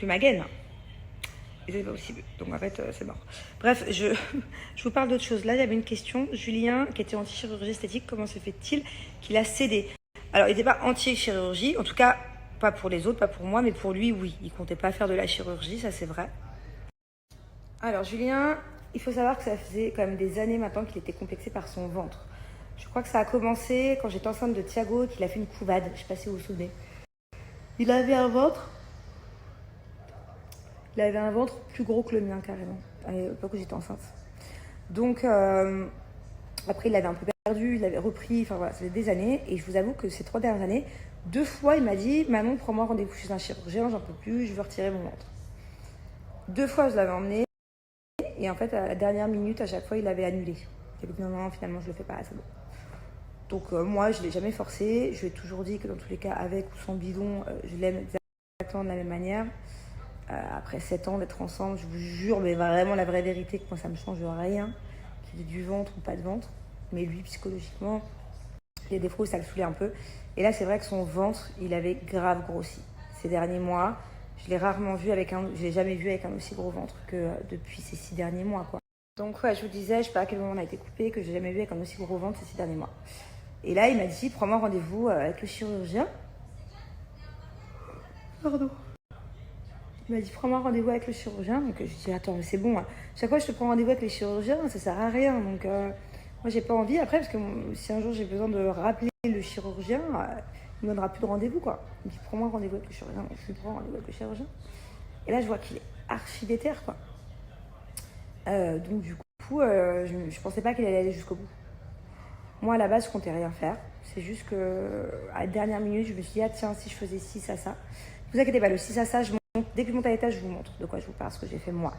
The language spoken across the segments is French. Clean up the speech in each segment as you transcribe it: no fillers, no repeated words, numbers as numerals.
ma gaine. Et c'est pas possible. Donc en fait, c'est mort. Bref, je vous parle d'autre chose. Là, il y avait une question. Julien, qui était anti-chirurgie esthétique, comment se fait-il qu'il a cédé? Alors, il n'était pas anti-chirurgie, en tout cas, pas pour les autres, pas pour moi, mais pour lui, oui. Il comptait pas faire de la chirurgie, ça c'est vrai. Alors, Julien, il faut savoir que ça faisait quand même des années maintenant qu'il était complexé par son ventre. Je crois que ça a commencé quand j'étais enceinte de Thiago, qu'il a fait une couvade. Je sais pas si vous vous souvenez. Il avait un ventre. Il avait un ventre plus gros que le mien, carrément, à l'époque où j'étais enceinte. Donc, après, il l'avait un peu perdu, il l'avait repris, enfin voilà, ça fait des années. Et je vous avoue que ces 3 dernières années, 2 fois, il m'a dit Manon, prends-moi rendez-vous chez un chirurgien, j'en peux plus, je veux retirer mon ventre. 2 fois, je l'avais emmené. Et en fait, à la dernière minute, à chaque fois, il avait annulé. Il avait dit non, non, finalement, je le fais pas, c'est bon. Donc, moi, je ne l'ai jamais forcé. Je lui ai toujours dit que dans tous les cas, avec ou sans bidon, je l'aime exactement de la même manière. Après 7 ans d'être ensemble, je vous jure, mais vraiment la vraie vérité, que moi ça me change rien, qu'il ait du ventre ou pas de ventre. Mais lui, psychologiquement, il y a des fois où ça le saoulait un peu. Et là, c'est vrai que son ventre, il avait grave grossi. Ces derniers mois, je l'ai jamais vu avec un aussi gros ventre que depuis ces 6 derniers mois, quoi. Donc ouais, je vous disais, je sais pas à quel moment on a été coupé, que j'ai jamais vu avec un aussi gros ventre ces 6 derniers mois. Et là, il m'a dit, prends-moi rendez-vous avec le chirurgien. Pardon. Il m'a dit, prends-moi rendez-vous avec le chirurgien. Donc, je lui ai dit, attends, mais c'est bon. Chaque fois que je te prends rendez-vous avec les chirurgiens, ça sert à rien. Donc, moi, j'ai pas envie. Après, parce que si un jour j'ai besoin de rappeler le chirurgien, il me donnera plus de rendez-vous, quoi. Il me dit, prends-moi rendez-vous avec le chirurgien. Donc, je lui prends rendez-vous avec le chirurgien. Et là, je vois qu'il est archi déter, quoi. Donc, du coup, je pensais pas qu'il allait aller jusqu'au bout. Moi, à la base, je comptais rien faire. C'est juste que, à la dernière minute, je me suis dit, ah tiens, si je faisais ci, ça, ça. Ne vous inquiétez pas, le ci, ça, je monte. Dès que je monte à l'étage, je vous montre de quoi je vous parle, ce que j'ai fait moi.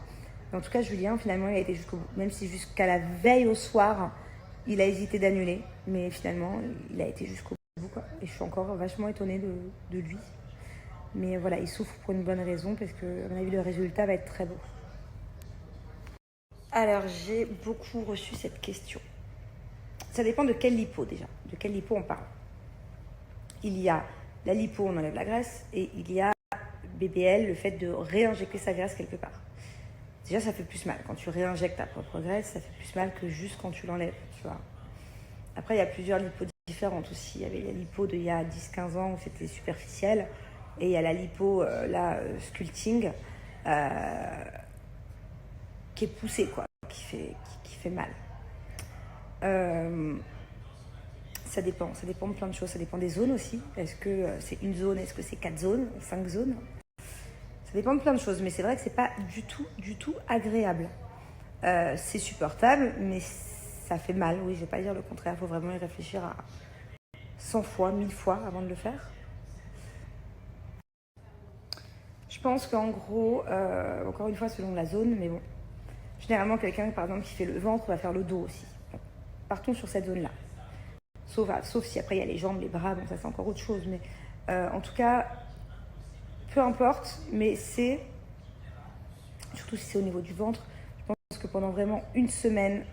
Mais en tout cas, Julien, finalement, il a été jusqu'au bout. Même si jusqu'à la veille au soir, il a hésité d'annuler. Mais finalement, il a été jusqu'au bout, quoi. Et je suis encore vachement étonnée de lui. Mais voilà, il souffre pour une bonne raison, parce que, à mon avis, le résultat va être très beau. Alors, j'ai beaucoup reçu cette question. Ça dépend de quelle lipo déjà, de quelle lipo on parle. Il y a la lipo, on enlève la graisse, et il y a BBL, le fait de réinjecter sa graisse quelque part. Déjà, ça fait plus mal. Quand tu réinjectes ta propre graisse, ça fait plus mal que juste quand tu l'enlèves, tu vois. Après, il y a plusieurs lipos différentes aussi. Il y avait la lipo d'il y a 10-15 ans où c'était superficiel, et il y a la lipo, sculpting, qui est poussée, quoi, qui fait mal. Ça dépend de plein de choses. Ça dépend des zones aussi. Est-ce que c'est une zone, est-ce que c'est 4 zones, 5 zones? Ça dépend de plein de choses, mais c'est vrai que c'est pas du tout agréable. C'est supportable, mais ça fait mal. Oui, je vais pas dire le contraire. Il faut vraiment y réfléchir à 100 fois, 1000 fois avant de le faire. Je pense qu'en gros, encore une fois, selon la zone, mais bon, généralement, quelqu'un, par exemple, qui fait le ventre va faire le dos aussi. Partons sur cette zone-là. Sauf si après il y a les jambes, les bras, bon ça c'est encore autre chose. Mais en tout cas, peu importe, mais c'est, surtout si c'est au niveau du ventre, je pense que pendant vraiment une semaine,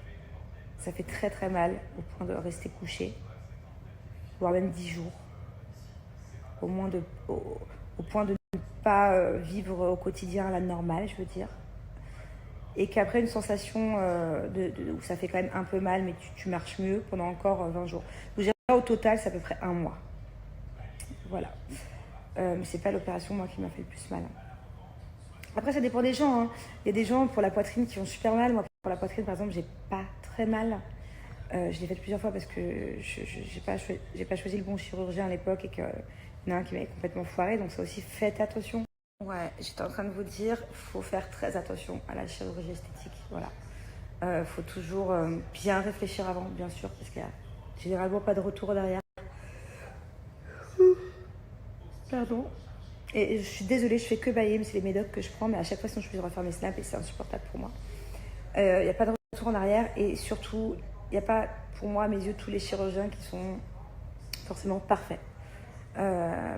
ça fait très très mal au point de rester couché, voire même 10 jours, au point de ne pas vivre au quotidien à la normale, je veux dire. Et qu'après une sensation où ça fait quand même un peu mal, mais tu marches mieux pendant encore 20 jours. Donc au total, c'est à peu près 1 mois. Voilà. Mais c'est pas l'opération, moi, qui m'a fait le plus mal. Après, ça dépend des gens, hein. Il y a des gens pour la poitrine qui ont super mal. Moi, pour la poitrine, par exemple, j'ai pas très mal. Je l'ai fait plusieurs fois parce que j'ai pas choisi le bon chirurgien à l'époque et qu'il y en a un qui m'avait complètement foiré. Donc ça aussi, faites attention. Ouais, j'étais en train de vous dire, faut faire très attention à la chirurgie esthétique. Voilà. Faut toujours bien réfléchir avant, bien sûr, parce qu'il y a généralement pas de retour derrière. Pardon. Et je suis désolée, je fais que bailler, mais c'est les médocs que je prends, mais à chaque fois, sinon je peux refaire mes snaps et c'est insupportable pour moi. Il n'y a pas de retour en arrière et surtout, il n'y a pas, pour moi, à mes yeux, tous les chirurgiens qui sont forcément parfaits.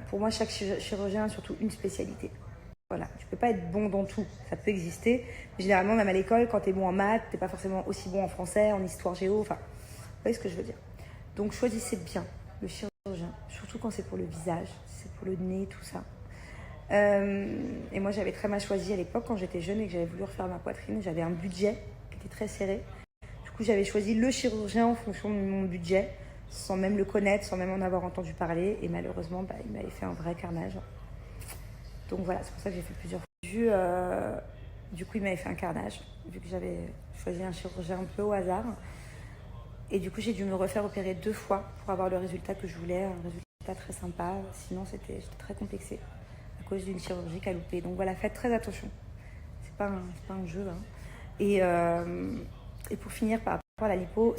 Pour moi, chaque chirurgien a surtout une spécialité. Voilà, tu peux pas être bon dans tout, ça peut exister. Mais généralement, même à l'école, quand tu es bon en maths, tu n'es pas forcément aussi bon en français, en histoire géo, enfin, vous voyez ce que je veux dire. Donc choisissez bien le chirurgien, surtout quand c'est pour le visage, c'est pour le nez, tout ça. Et moi, j'avais très mal choisi à l'époque quand j'étais jeune et que j'avais voulu refaire ma poitrine. J'avais un budget qui était très serré. Du coup, j'avais choisi le chirurgien en fonction de mon budget, sans même le connaître, sans même en avoir entendu parler. Et malheureusement, il m'avait fait un vrai carnage. Donc voilà, c'est pour ça que j'ai fait plusieurs fois. Du coup, il m'avait fait un carnage, vu que j'avais choisi un chirurgien un peu au hasard. Et du coup, j'ai dû me refaire opérer 2 fois pour avoir le résultat que je voulais, un résultat très sympa. Sinon, j'étais très complexée à cause d'une chirurgie qu'a loupé. Donc voilà, faites très attention. C'est pas un jeu. Hein. Et pour finir, par rapport à la lipo,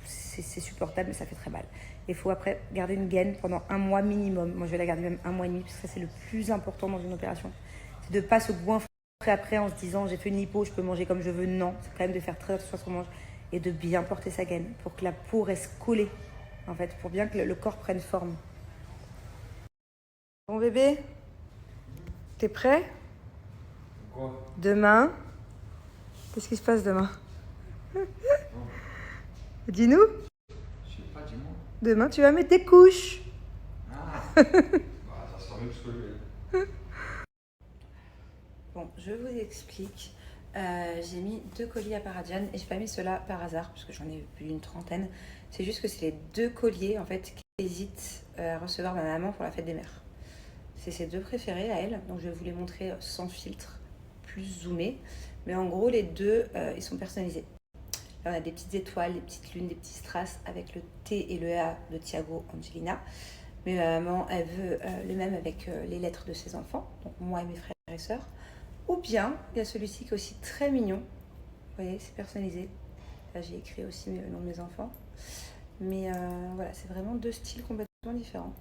c'est supportable, mais ça fait très mal. Il faut après garder une gaine pendant 1 mois minimum. Moi, je vais la garder même 1 mois et demi, parce que ça, c'est le plus important dans une opération. C'est de ne pas se goinfrer après en se disant j'ai fait une lipo, je peux manger comme je veux. Non, c'est quand même de faire très attention à ce qu'on mange et de bien porter sa gaine pour que la peau reste collée, en fait, pour bien que le corps prenne forme. Bon bébé, t'es prêt? Quoi? Demain, qu'est-ce qui se passe demain? Dis-nous. Je sais pas, dis-moi. Demain, tu vas mettre des couches. Ah. Ça sera mieux que je. Bon, je vous explique. J'ai mis 2 colliers à Paradian et j'ai pas mis ceux-là par hasard parce que j'en ai plus d'une trentaine. C'est juste que c'est les 2 colliers en fait qui hésitent à recevoir ma maman pour la fête des mères. C'est ses 2 préférés à elle, donc je vais vous les montrer sans filtre, plus zoomé. Mais en gros, les 2, ils sont personnalisés. Là, on a des petites étoiles, des petites lunes, des petits strass avec le T et le A de Thiago Angelina. Mais ma maman, elle veut le même avec les lettres de ses enfants, donc moi et mes frères et sœurs. Ou bien, il y a celui-ci qui est aussi très mignon. Vous voyez, c'est personnalisé. Là, j'ai écrit aussi le nom de mes enfants. Mais voilà, c'est vraiment 2 styles complètement différents.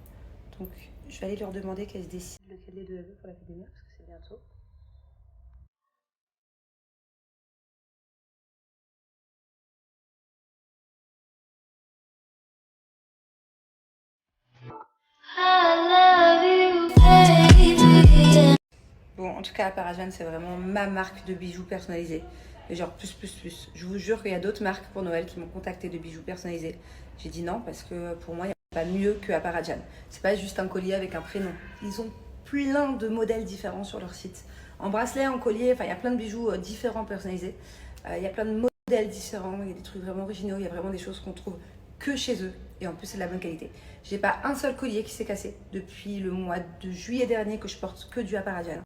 Donc, je vais aller leur demander qu'elles se décident lequel des 2 elle veut pour la fête des mères, parce que c'est bientôt. Bon, en tout cas, Paradian, c'est vraiment ma marque de bijoux personnalisés. Et genre plus. Je vous jure qu'il y a d'autres marques pour Noël qui m'ont contacté de bijoux personnalisés. J'ai dit non parce que pour moi, il n'y a pas mieux que à Paradian. C'est pas juste un collier avec un prénom. Ils ont plein de modèles différents sur leur site. En bracelet, en collier, enfin, il y a plein de bijoux différents personnalisés. Il y a plein de modèles différents. Il y a des trucs vraiment originaux. Il y a vraiment des choses qu'on trouve que chez eux. Et en plus, c'est de la bonne qualité. J'ai pas un seul collier qui s'est cassé depuis le mois de juillet dernier que je porte que du Paradian.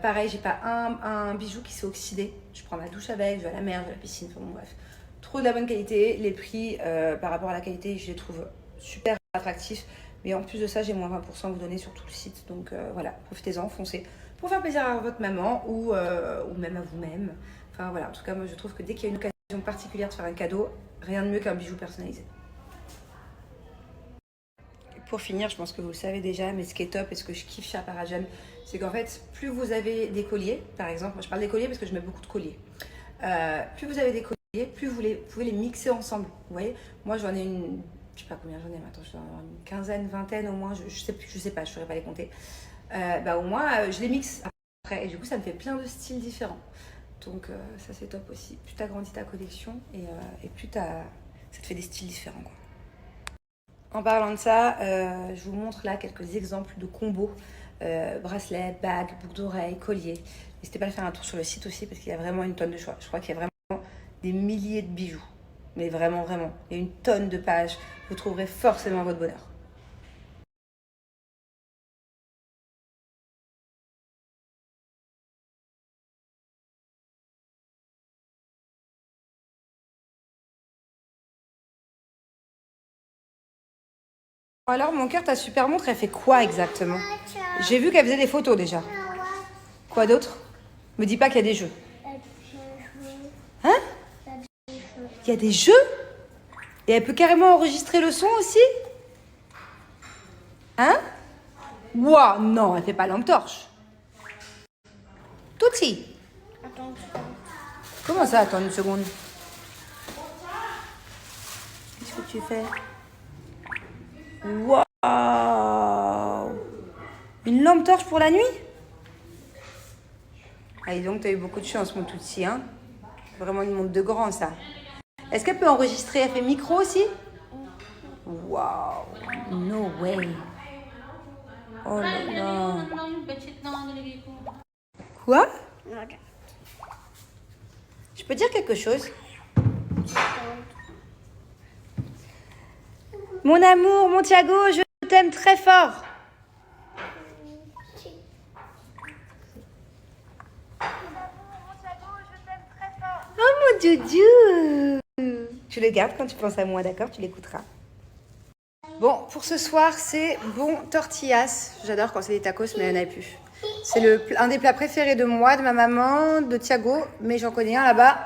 Pareil, j'ai pas un bijou qui s'est oxydé. Je prends ma douche avec, je vais à la mer, je vais à la piscine, enfin bon bref. Trop de la bonne qualité. Les prix par rapport à la qualité, je les trouve super attractifs. Mais en plus de ça, j'ai moins 20% à vous donner sur tout le site. Donc voilà, profitez-en, foncez. Pour faire plaisir à votre maman ou même à vous-même. Enfin voilà, en tout cas, moi je trouve que dès qu'il y a une occasion particulière de faire un cadeau, rien de mieux qu'un bijou personnalisé. Pour finir, je pense que vous le savez déjà, mais ce qui est top et ce que je kiffe chez Paradian, c'est qu'en fait, plus vous avez des colliers, par exemple, moi je parle des colliers parce que je mets beaucoup de colliers. Plus vous avez des colliers, plus vous pouvez les mixer ensemble. Vous voyez, moi j'en ai une, je sais pas combien j'en ai maintenant, je dois en avoir une quinzaine, vingtaine au moins, je sais pas, je saurais pas les compter. Au moins, je les mixe après et du coup, ça me fait plein de styles différents. Donc ça c'est top aussi. Plus tu agrandis ta collection et plus ça te fait des styles différents, quoi. En parlant de ça, je vous montre là quelques exemples de combos. Bracelets, bagues, boucles d'oreilles, colliers. N'hésitez pas à faire un tour sur le site aussi parce qu'il y a vraiment une tonne de choix. Je crois qu'il y a vraiment des milliers de bijoux. Mais vraiment. Il y a une tonne de pages. Vous trouverez forcément votre bonheur. Alors mon cœur, ta super montre, elle fait quoi exactement? J'ai vu qu'elle faisait des photos déjà. Quoi d'autre? Me dis pas qu'il y a des jeux. Hein? Il y a des jeux? Et elle peut carrément enregistrer le son aussi? Hein? Ouah, non, elle fait pas lampe torche. Touti. Attends une seconde. Comment ça, attends une seconde? Qu'est-ce que tu fais? Waouh! Une lampe torche pour la nuit? Allez donc, t'as eu beaucoup de chance, mon Tootsie, hein? Vraiment une montre de grand, ça. Est-ce qu'elle peut enregistrer? Elle fait micro aussi? Waouh! No way! Oh là Ay, alam là. mo, ano lang yung bedsheet na nilagay ko. Quoi? Je peux dire quelque chose? Mon amour, mon Thiago, je t'aime très fort. Oh mon doudou. Tu le gardes quand tu penses à moi, d'accord? Tu l'écouteras. Bon, pour ce soir, c'est bon tortillas. J'adore quand c'est des tacos, mais il n'y en a plus. C'est un des plats préférés de moi, de ma maman, de Thiago, mais j'en connais un là-bas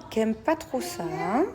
qui aime pas trop ça. Hein.